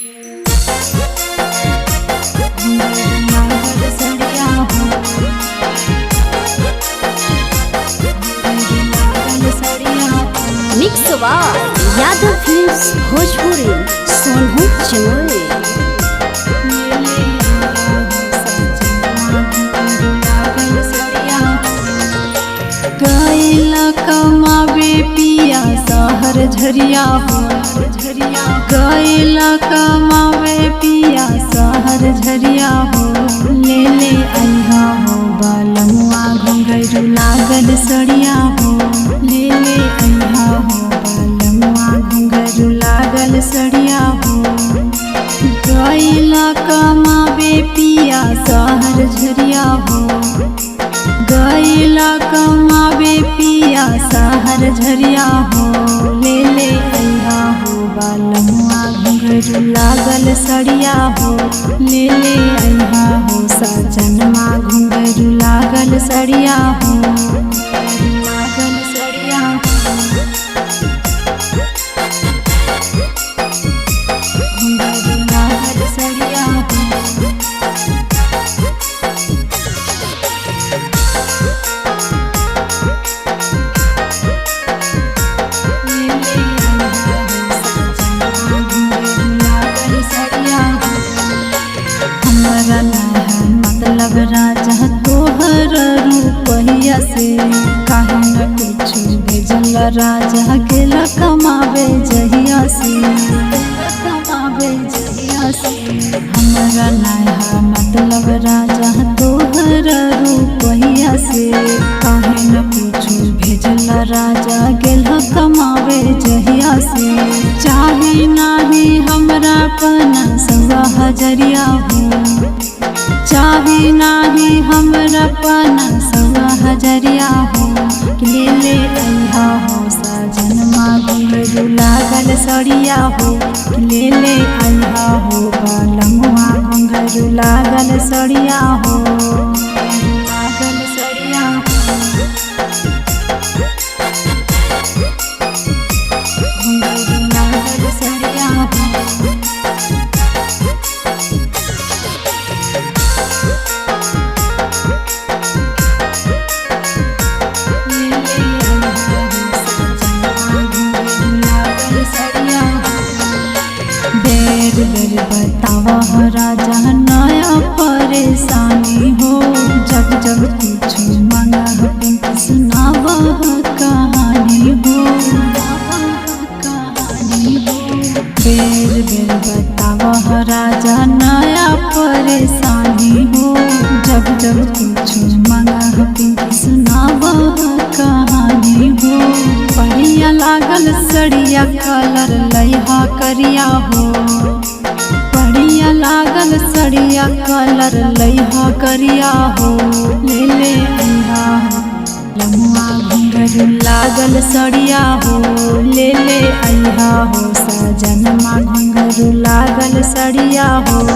Mix Yadav films Bhojpuri Sonu Chamoli. गैला कमावे पिया सहर झरिया हो, गैला कमावे पिया सहर झरिया हो। ले ले अइहा हो बालमुआ घुंघरू लागल सड़िया हो, ले ले अइहा हो बालमुआ घुंघरू लागल सड़िया हो। गैला कमावे पिया सहर झरिया हो, गैला कमावे पिया सहर झरिया हो। ले ले अइहा हो बालमुआ घुंघरू लागल सड़िया हो, ले ले अइहा हो सजनमा घुंघरू लागल सड़िया हो, लागल सड़िया हो। घुंघरू लागल सड़िया हो। मतलब राजा तोहर रूपहिया से काहे न कुछ भेजल राजा गेला कमावे जहिया से, कमावे जहिया से। हमरा नया मतलब राजा तोहर रूपहिया से काहे न कुछ भेजल राजा गेला कमावे जहिया से। चाहे नाही हमरा पना सवा हजरिया हो, चाहे नाही हमरा पना सवा हजरिया हो। ले ले अइहा हो सजनमा घुंघरू लागल सड़िया हो, ले ले अइहा हो बालमुआ घुंघरू लागल सड़िया हो, लागल सड़िया हो। घुंघरू लागल सड़िया हो। बेर बेर बतावा हो राजा नया परेशानी हो, जब जब कुछ मांगा हो पिंक सुनावा हो कहानी हो, कहानी हो। बेर बेर बतावा हो राजा नया परेशानी हो, जब जब कुछ मांगा हो पिंक सुनावा हो कहानी हो। बढ़िया लागल सड़िया कलर लइहा करिया हो, बढ़िया लागल सड़िया कलर लइहा करिया हो। ले ले अइहा हो लमुआ घुंघरू लागल सड़िया हो, ले ले अइहा हो सजनमा घुंघरू लागल सड़िया हो।